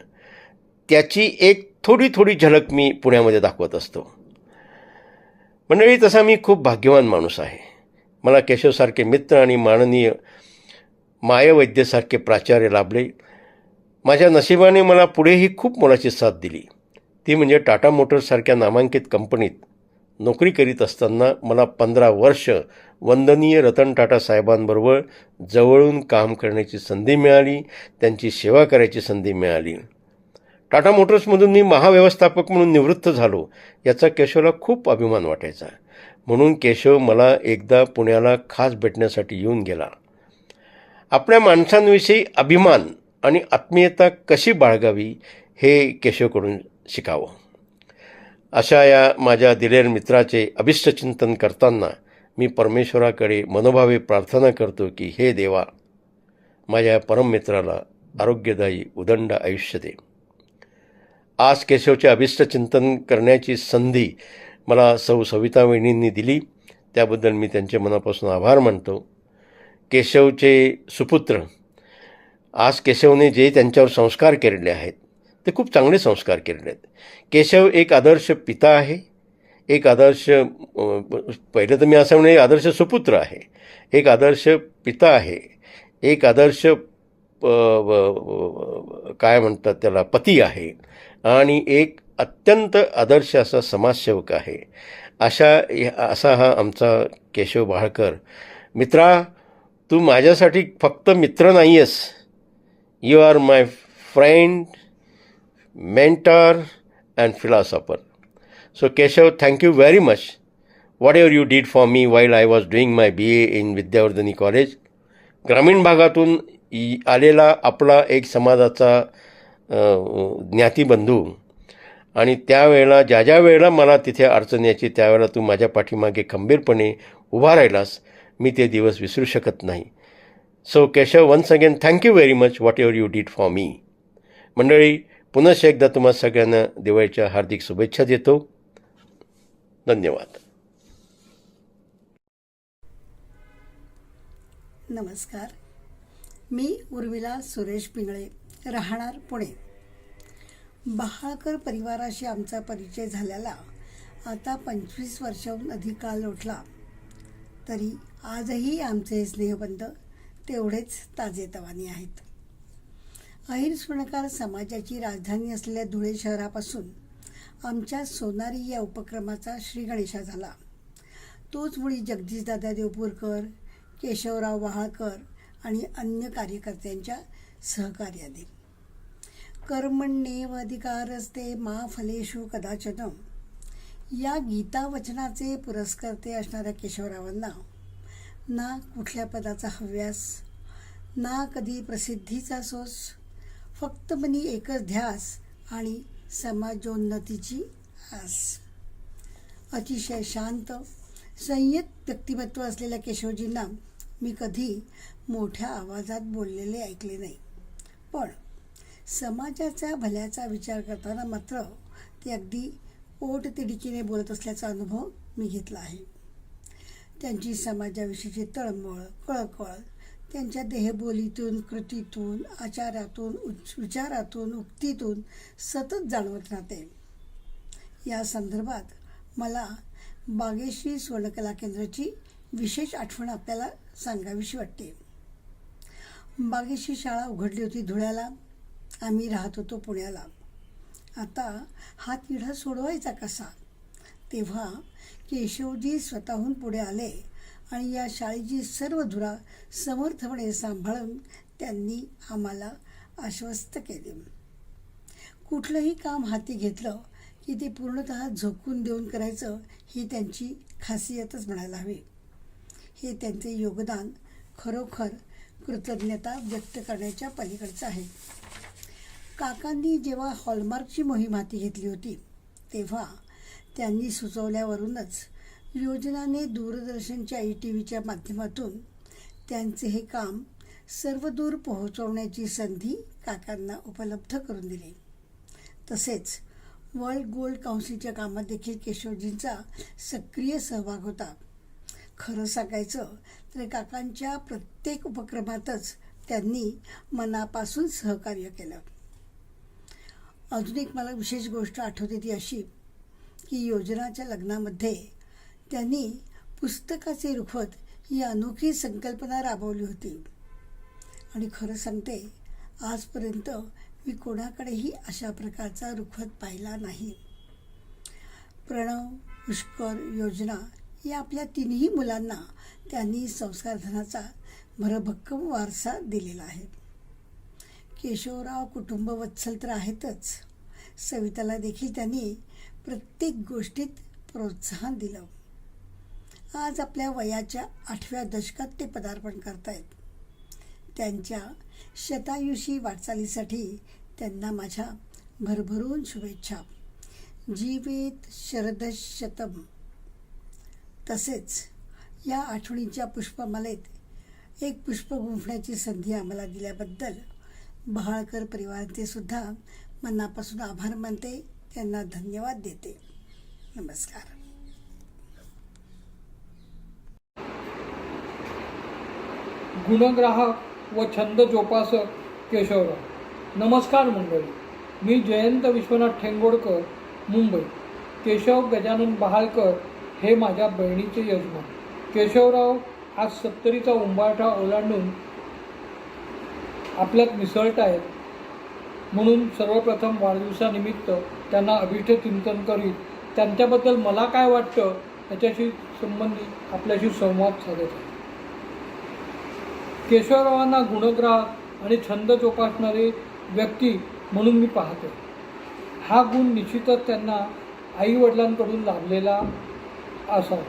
त्याची एक थोडी झलक मी पुण्यामध्ये दाखवत असतो. मंडळी, तसा मी खूप भाग्यवान माणूस आहे. मला केशवसारखे मित्र आणि माननीय मायावैद्यसारखे प्राचार्य लाभले. माझ्या नशिबाने मला पुढेही खूप मोलाची साथ दिली. ती म्हणजे टाटा मोटर्ससारख्या नामांकित कंपनीत नोकरी करीत असताना मला 15 वर्ष वंदनीय रतन टाटा साहेबांबरोबर जवळून काम करण्याची संधी मिळाली, त्यांची सेवा करायची संधी मिळाली. टाटा मोटर्समधून मी महाव्यवस्थापक म्हणून निवृत्त झालो याचा केशवला खूप अभिमान वाटायचा. म्हणून केशव मला एकदा पुण्याला खास भेटण्यासाठी येऊन गेला. आपल्या माणसांविषयी अभिमान आणि आत्मीयता कशी बाळगावी हे केशवकडून शिकावं. अशा या माझ्या दिलेर मित्राचे अभिष्टचिंतन करताना मी परमेश्वराकडे मनोभावे प्रार्थना करतो की हे देवा, माझ्या परममित्राला आरोग्यदायी उदंड आयुष्य दे. आज केशवचे अभिष्टचिंतन करण्याची संधी मला सौ सविता वहिनींनी दिली, त्याबद्दल मी त्यांचे मनापासून आभार मानतो. केशवचे सुपुत्र, आज केशवने जे त्यांच्यावर संस्कार केलेले आहेत ते खूप चांगले संस्कार केलेले आहेत. केशव एक आदर्श पिता आहे, एक आदर्श, पहिलं तर मी असं म्हणजे आदर्श सुपुत्र आहे, एक आदर्श पिता आहे, एक आदर्श काय म्हणतात त्याला पती आहे आणि एक अत्यंत आदर्श असा समाजसेवक आहे. असा हा आमचा केशव बाळकर. मित्रा, तू माझ्यासाठी फक्त मित्र नाही आहेस, you are my friend, mentor and philosopher. So Keshav, thank you very much. Whatever you did for me while I was doing my BA in Vidyavardhini college. ग्रामीण भागातून आलेला आपला एक समाजाचा ज्ञातिबंधू आणि त्यावेळेला ज्या वेळेला मला तिथे अडचण यायची त्यावेळेला तू माझ्या पाठीमागे खंबीरपणे उभा राहिलास. मी ते दिवस विसरू शकत नाही. So Keshav, once again thank you very much whatever you did for me. मंडळी, पुनश्च एकदा तुम्हा सगळ्यांना दिवाळीच्या हार्दिक शुभेच्छा देतो. धन्यवाद. नमस्कार, मी उर्मिला सुरेश पिंगळे, राहणार पुणे. बहाळकर परिवाराशी आमचा परिचय झाल्याला आता 25 वर्षाहून अधिक काळ लोटला, तरी आजही आमचे स्नेहबंध तेवढेच ताजेतवाने आहेत. अहिर सुवर्णकार समाजाची राजधानी असलेल्या धुळे शहरापासून आमच्या सोनारी या उपक्रमाचा श्री गणेशा झाला. तोच मुळी जगदीशदादा देवपूरकर, केशवराव वहाळकर आणि अन्य कार्यकर्त्यांच्या सहकार्याने. कर्मण्येव अधिकारस्ते मा फलेषु कदाचन या गीतावचनाचे पुरस्कर्ते असणाऱ्या केशवरावांना ना कुठल्या पदाचा हव्यास, ना कधी प्रसिद्धीचा सोस, फक्त मनी एकच ध्यास आणि समाजोन्नतीची आस. अतिशय शांत संयत व्यक्तिमत्व असलेल्या केशवजींना मी कधी मोठ्या आवाजात बोललेले ऐकले नाही, पण समाजाच्या भल्याचा विचार करताना मात्र ते अगदी पोटतिडकीने बोलत असल्याचा अनुभव मी घेतला आहे. त्यांची समाजाविषयीची तळमळ, कळकळ त्यांच्या देहबोलीतून, कृतीतून, आचारातून, विचारातून, उक्तीतून सतत जाणवत राहते. या संदर्भात मला बागेश्री स्वर्णकला केंद्राची विशेष आठवण आपल्याला सांगावीशी वाटते. बागेश्री शाळा उघडली होती धुळ्याला, आम्ही राहत होतो पुण्याला. आता हा तिढा सोडवायचा कसा? तेव्हा केशवजी स्वतःहून पुढे आले आणि या शाळेची सर्व धुरा समर्थपणे सांभाळून त्यांनी आम्हाला आश्वस्त केले. कुठलंही काम हाती घेतलं की ते पूर्णतः झोकून देऊन करायचं ही त्यांची खासियतच म्हणायला हवी. हे त्यांचे योगदान खरोखर कृतज्ञता व्यक्त करण्याच्या पलीकडचं आहे. काकांनी जेव्हा हॉलमार्कची मोहीम हाती घेतली होती तेव्हा त्यांनी सुचवल्यावरूनच योजनाने दूरदर्शनच्या ETVच्या माध्यमातून त्यांचे हे काम सर्वदूर पोहोचवण्याची संधी काकांना उपलब्ध करून दिली. तसेच वर्ल्ड गोल्ड काउन्सिलच्या कामात देखील केशवजींचा सक्रिय सहभाग होता. खरं सांगायचं तर काकांच्या प्रत्येक उपक्रमातच त्यांनी मनापासून सहकार्य केलं. अजून एक मला विशेष गोष्ट आठवते ती अशी की योजनाच्या लग्नामध्ये त्यांनी पुस्तकाचे रुखवत ही अनोखी संकल्पना राबवली होती. आणि खरं सांगते आजपर्यंत मी कोणाकडेही अशा प्रकारचा रुखवत पाहिला नाही. प्रणव, पुष्कर, योजना या आपल्या तिन्ही मुलांना त्यांनी संस्कारधनाचा भरभक्कम वारसा दिलेला आहे. केशवराव कुटुंबवत्सल तर आहेतच, सविताला देखील त्यांनी प्रत्येक गोष्टीत प्रोत्साहन दिलं. आज आपल्या वयाच्या 8व्या दशकात ते पदार्पण करतायत. त्यांच्या शतायुषी वाटचालीसाठी त्यांना माझ्या भरभरून शुभेच्छा. जीवेत शरदशतम. तसेच या आठवणीच्या पुष्पमालेत एक पुष्प गुंफण्याची संधी आम्हाला दिल्याबद्दल बहाळकर परिवाराचे सुद्धा मनापासून आभार मानते, त्यांना धन्यवाद देते. नमस्कार. गुणग्राहक व छंद जोपासक केशवराव. नमस्कार मंडळी. मी जयंत विश्वनाथ ठेंगोडकर, मुंबई. केशव गजानन बहाळकर हे माझ्या बहिणीचे यजमान. केशवराव आज 70चा उंबरठा ओलांडून आपल्यात मिसळत आहेत, म्हणून सर्वप्रथम वाढदिवसानिमित्त त्यांना अभिष्ट चिंतन करीत त्यांच्याबद्दल मला काय वाटतं याच्याशी संबंधित आपल्याशी संवाद साधत आहे. केशवरावांना गुणग्राहक आणि छंद जोपासणारे व्यक्ती म्हणून मी पाहतो. हा गुण निश्चितच त्यांना आईवडिलांकडून लाभलेला असावा.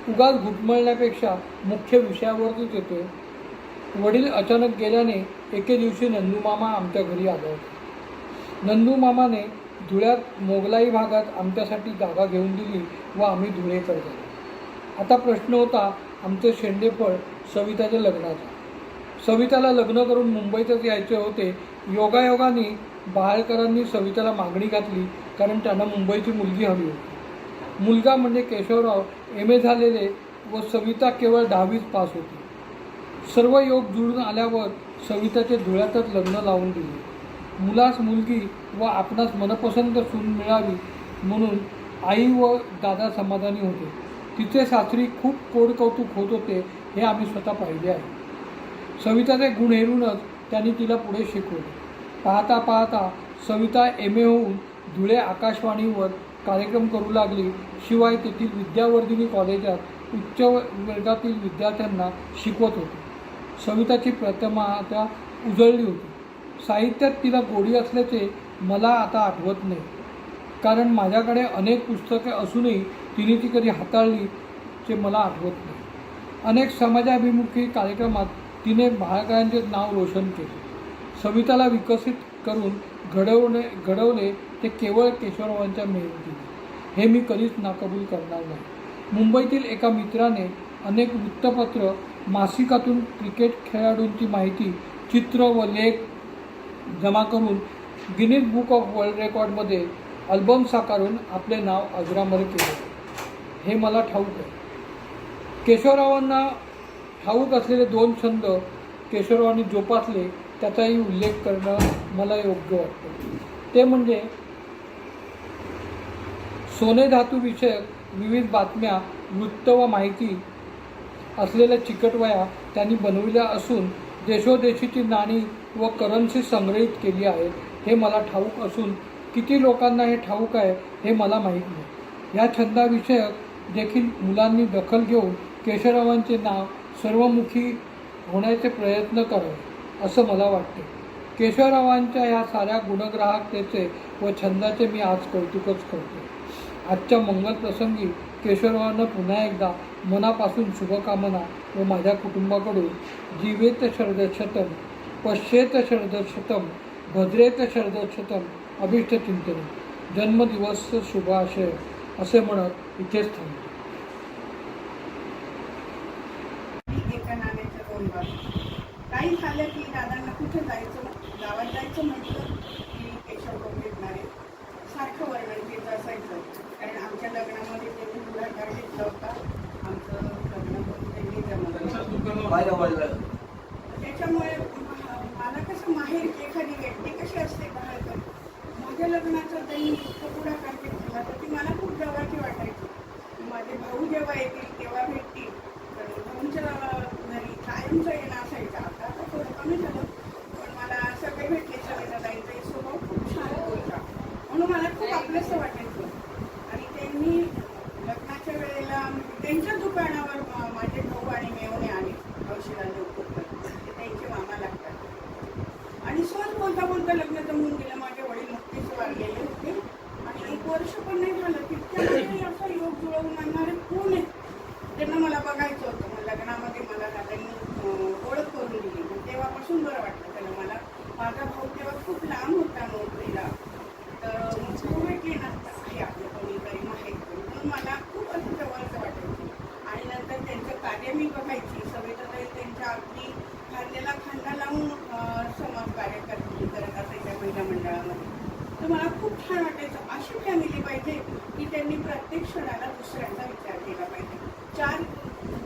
उगाच घुटमळण्यापेक्षा मुख्य विषयावरतीच येतो. वडील अचानक गेल्याने एके दिवशी नंदूमामा आमच्या घरी आला होता. नंदूमामाने धुळ्यात मोगलाई भागात आमच्यासाठी जागा घेऊन दिली व आम्ही धुळेकर झालो. आता प्रश्न होता आमचं शेंडेफळ सविताच्या लग्नाचा. सविताला लग्न करून मुंबईतच यायचे होते. योगायोगाने बहाळकरांनी सविताला मागणी घातली, कारण त्यांना मुंबईची मुलगी हवी होती. मुलगा म्हणजे केशवराव MA झालेले व सविता केवळ 10वीच पास होती. सर्व योग जुळून आल्यावर सविताचे धुळ्यातच लग्न लावून दिले. मुलास मुलगी व आपणास मनपसंत सून मिळावी म्हणून आई व दादा समाधानी होते. तिचे सासरी खूप कोडकौतुक होत होते, हे आम्ही स्वतः पाहिले आहे. सविताचे गुण हेरूनच त्यांनी तिला पुढे शिकवले. पाहता पाहता सविता MA होऊन धुळे आकाशवाणीवर कार्यक्रम करू लागली. शिवाय तेथील विद्यावर्धिनी कॉलेजात उच्च वर्गातील विद्यार्थ्यांना शिकवत होती. सविताची प्रतिमा आता उजळली होती. साहित्यात तिला गोडी असल्याचे मला आता आठवत नाही, कारण माझ्याकडे अनेक पुस्तके असूनही तिने ती कधी हाताळली ते मला आठवत नाही. अनेक समाजाभिमुखी कार्यक्रमात तिने बहाळकरांचे नाव रोशन केले. सविताला विकसित करून घडवले ते केवळ केशवरावांच्या मेहनतीने, हे मी कधीच नाकबूल करणार नाही. मुंबईतील एका मित्राने अनेक वृत्तपत्र मासिकातून क्रिकेट खेळाडूंची माहिती, चित्र व लेख जमा करून गिनीज बुक ऑफ वर्ल्ड रेकॉर्डमध्ये अल्बम साकारून आपले नाव अजरामर केले, हे मला ठाऊक आहे. केशवरावांना ठाऊक असलेले 2 छंद केशवरावांनी जोपासले त्याचाही उल्लेख करणं मला योग्य वाटतं. ते म्हणजे सोने धातू विषयक विविध बातम्या, वृत्त व माहिती असलेल्या चिकटवया त्यांनी बनविल्या असून देशोदेशीची नाणी व करन्सी संग्रहित केली आहे, हे मला ठाऊक असून किती लोकांना हे ठाऊक आहे हे मला माहीत नाही. या छंदाविषयक देखील मुलांनी दखल घेऊन केशवरावांचे नाव सर्वमुखी होण्याचे प्रयत्न करावे असं मला वाटते. केशवरावांच्या या साऱ्या गुणग्राहकतेचे व छंदाचे मी आज कौतुकच करतो. आजच्या मंगल प्रसंगी केशवरावांना पुन्हा एकदा मनापासून शुभकामना व माझ्या कुटुंबाकडून जीवेत शरदशतम, पश्येत शरदशतम, भद्रेत शरदशतम, अभिष्ट चिंतन, जन्मदिवस शुभाशय असे म्हणत इथेच थांबतो. एका नाण्याच्या दोन बाजू. काही झालं की दादांना कुठे जायचं, गावात जायचं म्हटलं की केशव भेटणारे सारखं वर्णन केलं असायचं. कारण आमच्या लग्नामध्ये त्यांनी पुढाकार घेतला होता. आमचं लग्न करून त्यांनी जमवलं. त्याच्यामुळे मला कसं माहेर एखादी व्यक्ती कशी असते बाहेर, माझ्या लग्नाचा त्यांनी पुढाकार घेतला तर ती मला खूप जवळची वाटायची. माझे भाऊ जेव्हा येतील तेव्हा भेटतील, तर भाऊंच्या घरी कायमचं येणं असायचं. आता थोडं कमी झालं, पण मला सगळे भेटले. सगळ्यांचा स्वभाव खूप छान होता म्हणून मला खूप आपलंसं वाटायचं. आणि त्यांनी लग्नाच्या वेळेला त्यांच्या दुकानावर माझे भाऊ आणि मेवणे आले औषधांचे उपयोग, ते त्यांचे मामा लागतात. आणि सहज बोलता बोलता लग्न जमून गेलं. माझे वडील नुकतेच वारलेले होते आणि 1 वर्ष पण नाही झालं तितक्यामध्ये असा योग जुळवून आणणारे कोण आहेत, त्यांना मला बघायचं होतं. मग लग्नामध्ये मला दादांनी ओळख करून दिली. तेव्हापासून बरं वाटतं त्याला. मला माझा भाऊ तेव्हा खूप लांब होता नोकरीला, तर भाऊ भेटले ना आहे आपलं कोणीतरी माहीत, म्हणून मला खूप असं जवळचं वाटायचं. आणि नंतर त्यांचं कार्य मी बघायची. सविताताई त्यांच्या अगदी खांद्याला खांदा लावून समाज कार्य करत असायच्या महिला मंडळामध्ये. तर मला खूप छान वाटायचं. अशी फॅमिली पाहिजे की त्यांनी प्रत्येक क्षणाला दुसऱ्यांचा विचार केला पाहिजे. 4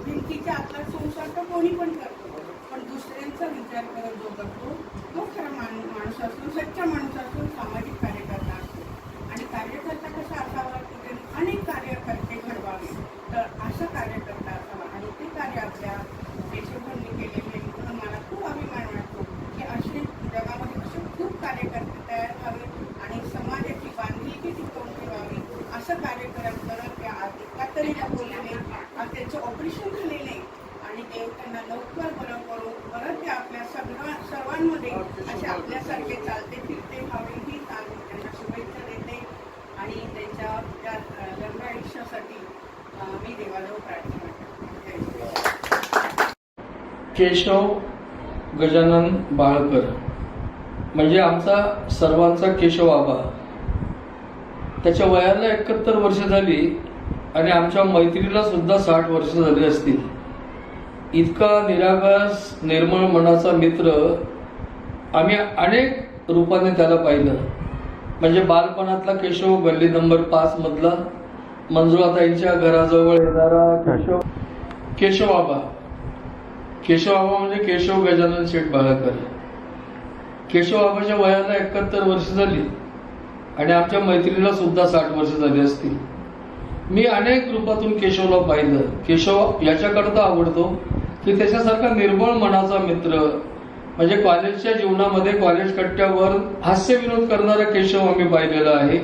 भिंतीच्या आतला संसार तर कोणी पण करतो, पण दुसऱ्यांचा विचार करत जो करतो तो खरा माणूस असतो, सच्चा माणूस असतो, सामाजिक कार्यकर्ता असतो. आणि कार्यकर्ता कसा असावा की त्यांनी अनेक कार्यकर्ते घडवावे, तर असा कार्यकर्ता असावा. आणि ते कार्य आपल्या केशवभाऊंनी केलेले म्हणून मला खूप अभिमान वाटतो की असे जगामध्ये असे खूप कार्यकर्ते तयार व्हावे आणि समाजाची बांधिलकी टिकवून ठेवावी. असं कार्यक्रम करत त्या एकाहत्तरीला बोललेले, त्यांचं ऑपरेशन झालेले आणि देव त्यांना लवकर बरं करू, परत ते आपल्या सर्वांमध्ये असे आपल्यासारखे चालते फिरते व्हावे ही त्यांना शुभेच्छा देते. आणि त्यांच्या त्या लग्न आयुष्यासाठी मी देवाजवळ प्रार्थना करते. केशव गजानन बाळकर म्हणजे आमचा सर्वांचा केशव आबा. त्याच्या वयाला 71 वर्ष झाली आणि आमच्या मैत्रीला सुद्धा 60 वर्ष झाली असतील. इतका निरागस निर्मळ मनाचा मित्र आम्ही अनेक रूपाने त्याला पाहिलं. म्हणजे बालपणातला केशव, गल्ली नंबर 5 मधला मंजुळाताईंच्या घराजवळ येणारा केशव आबा म्हणजे केशव गजानन शेठ बाळकर. केशव आबाच्या वयाला 71 वर्ष झाली आणि आमच्या मैत्रीला सुद्धा 60 वर्ष झाली असतील. मी अनेक रूपातून केशवला पाहिलं. केशव याच्याकरता आवडतो की त्याच्यासारखा निर्मळ मनाचा मित्र, म्हणजे कॉलेजच्या जीवनामध्ये कॉलेज कट्ट्यावर हास्य विनोद करणारा केशव आम्ही पाहिलेला आहे.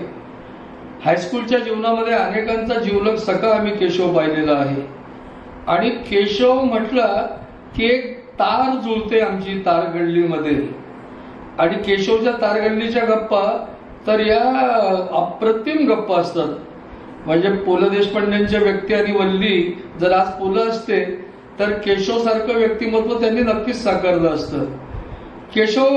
हायस्कूलच्या जीवनामध्ये अनेकांचा जीवलग सखा आम्ही केशव पाहिलेला आहे. आणि केशव म्हटलं की एक तार जुळते आमची तारगल्लीमध्ये. आणि केशवच्या तारगल्लीच्या गप्पा तर या अप्रतिम गप्पा असतात. म्हणजे पु ल देशपांडेंच्या व्यक्ती आणि वल्ली जर आज पु ल असते तर केशव सारखं व्यक्तिमत्व त्यांनी नक्कीच साकारलं असतं. केशव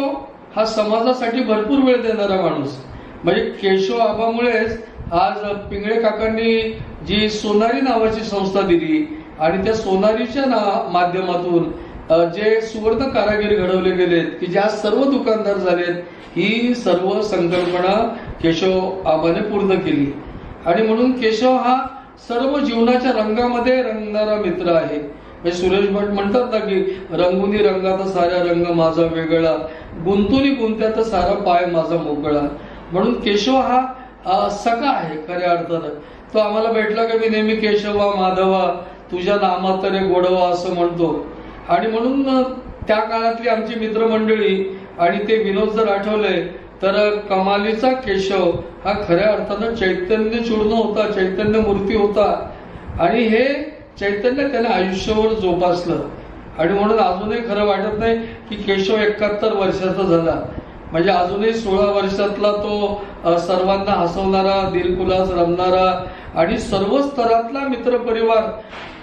हा समाजासाठी भरपूर वेळ देणारा माणूस. म्हणजे केशव आबामुळेच आज पिंगळे काकांनी जी सोनारी नावाची संस्था दिली आणि त्या सोनारीच्या माध्यमातून जे सुवर्ण कारागीर घडवले गेलेत की ज्या सर्व दुकानदार झालेत, ही सर्व संकल्पना केशव आबाने पूर्ण केली. आणि म्हणून केशव हा सर्व जीवनाच्या रंगामध्ये रंगणारा मित्र आहे. म्हणजे सुरेश भट म्हणतात ना की रंगुनी रंगात सारा रंग माझा वेगळा, गुंतुनी गुंत्यात सारा पाय माझा मोकळा. म्हणून केशव हा सखा आहे खऱ्या अर्थानं. तो आम्हाला भेटला की मी नेहमी केशवा माधवा तुझ्या नामात रे गोडवा असं म्हणतो. आणि म्हणून त्या काळातली आमची मित्रमंडळी आणि ते विनोद जर आठवले तर कमालीचा केशव हा खऱ्या अर्थानं चैतन्य चूर्ण होता, चैतन्य मूर्ती होता. आणि हे चैतन्य त्याने आयुष्यावर जोपासलं. आणि म्हणून अजूनही खरं वाटत नाही की केशव 71 वर्षाचा झाला. म्हणजे अजूनही 16 वर्षातला तो सर्वांना हसवणारा, दिलखुलास रमणारा आणि सर्व स्तरातला मित्रपरिवार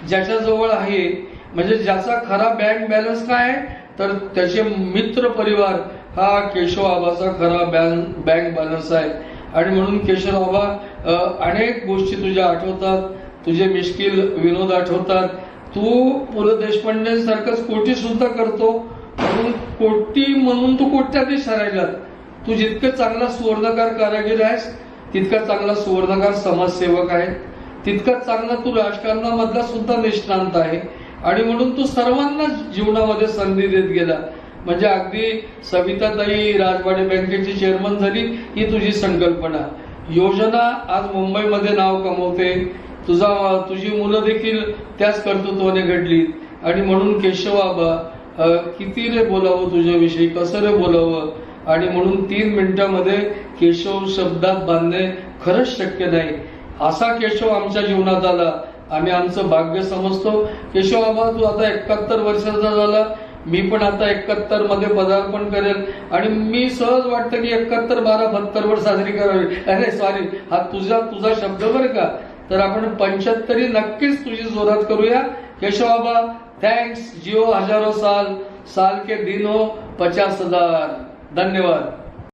ज्याच्याजवळ आहे, म्हणजे ज्याचा खरा बँक बॅलन्स काय आहे तर त्याचे मित्र परिवार हा केशव आबाचा खरा बँक बॅलन्स आहे. आणि म्हणून केशव आबा अनेक गोष्टी तुझ्या आठवतात, तुझे मिश्किल विनोद आठवतात. तू पु ल देशपांडेंसारखंच कोटी सुद्धा करतो, म्हणून कोटी म्हणून तू कोट्याधीश ठरायला. तू जितकं चांगला सुवर्णकार कारागीर आहेस तितका चांगला सुवर्णकार समाजसेवक आहे, तितका चांगला तू राजकारणामधला सुद्धा निष्णांत आहे. आणि म्हणून तू सर्वांना जीवनामध्ये संधी देत गेला. म्हणजे अगदी सविताताई राजवाडे बँकेची चेअरमन झाली ही तुझी संकल्पना. योजना आज मुंबईमध्ये नाव कमवते, तुझी मुलं देखील त्याच कर्तृत्वाने घडली. आणि म्हणून केशव आबा किती रे बोलावं तुझ्याविषयी, कसं रे बोलावं. आणि म्हणून 3 मिनिटांमध्ये केशव शब्दात बांधणे खरंच शक्य नाही. असा केशव आमच्या जीवनात आला, आम्ही आमचं भाग्य समजतो. केशव आबा तू आता 71 वर्षाचा झाला, मी पण आता 71 मध्ये पदार्पण करेल. आणि मी सहज वाटतं की 71-12-72 वर साजरी करावी. अरे सॉरी, हा तुझा शब्द बरं का. तर आपण 75 नक्कीच तुझी जोरात करूया. केशव आबा थँक्स. जिओ हजारो साल, साल के दिन हो 50,000. धन्यवाद.